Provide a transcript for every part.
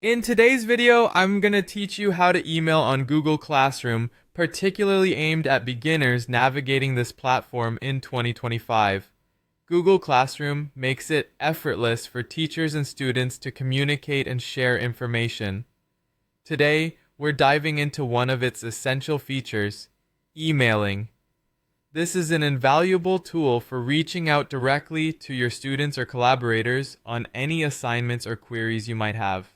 In today's video, I'm going to teach you how to email on Google Classroom, particularly aimed at beginners navigating this platform in 2025. Google Classroom makes it effortless for teachers and students to communicate and share information. Today, we're diving into one of its essential features, emailing. This is an invaluable tool for reaching out directly to your students or collaborators on any assignments or queries you might have.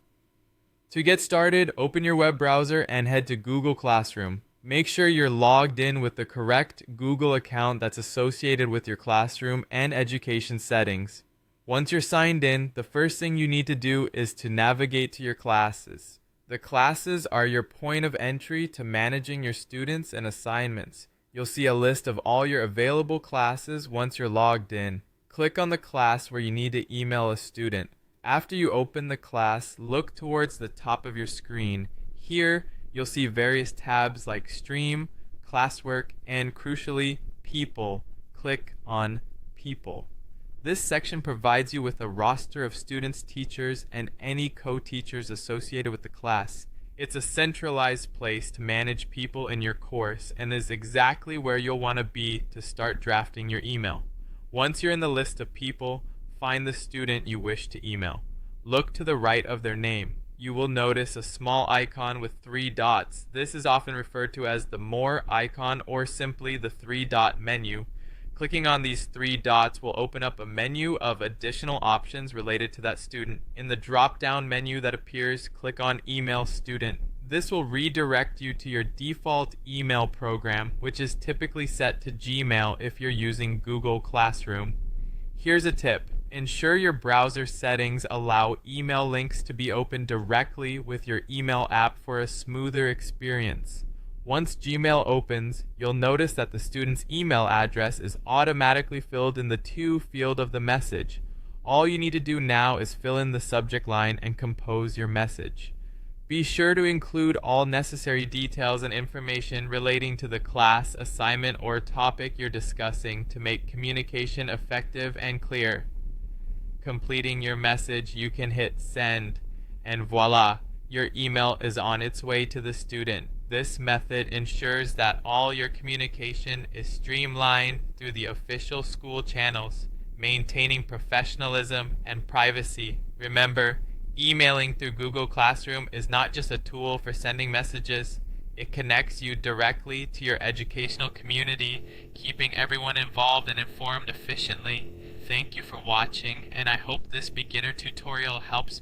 To get started, open your web browser and head to Google Classroom. Make sure you're logged in with the correct Google account that's associated with your classroom and education settings. Once you're signed in, the first thing you need to do is to navigate to your classes. The classes are your point of entry to managing your students and assignments. You'll see a list of all your available classes once you're logged in. Click on the class where you need to email a student. After you open the class, look towards the top of your screen. Here, you'll see various tabs like Stream, Classwork, and crucially, People. Click on People. This section provides you with a roster of students, teachers, and any co-teachers associated with the class. It's a centralized place to manage people in your course and is exactly where you'll want to be to start drafting your email. Once you're in the list of people, find the student you wish to email. Look to the right of their name. You will notice a small icon with 3 dots. This is often referred to as the More icon or simply the 3-dot menu. Clicking on these 3 dots will open up a menu of additional options related to that student. In the drop-down menu that appears, click on Email Student. This will redirect you to your default email program, which is typically set to Gmail if you're using Google Classroom. Here's a tip. Ensure your browser settings allow email links to be opened directly with your email app for a smoother experience. Once Gmail opens, you'll notice that the student's email address is automatically filled in the To field of the message. All you need to do now is fill in the subject line and compose your message. Be sure to include all necessary details and information relating to the class, assignment, or topic you're discussing to make communication effective and clear. Completing your message, you can hit Send, and voila, your email is on its way to the student. This method ensures that all your communication is streamlined through the official school channels, maintaining professionalism and privacy. Remember, emailing through Google Classroom is not just a tool for sending messages. It connects you directly to your educational community, keeping everyone involved and informed efficiently. Thank you for watching, and I hope this beginner tutorial helps make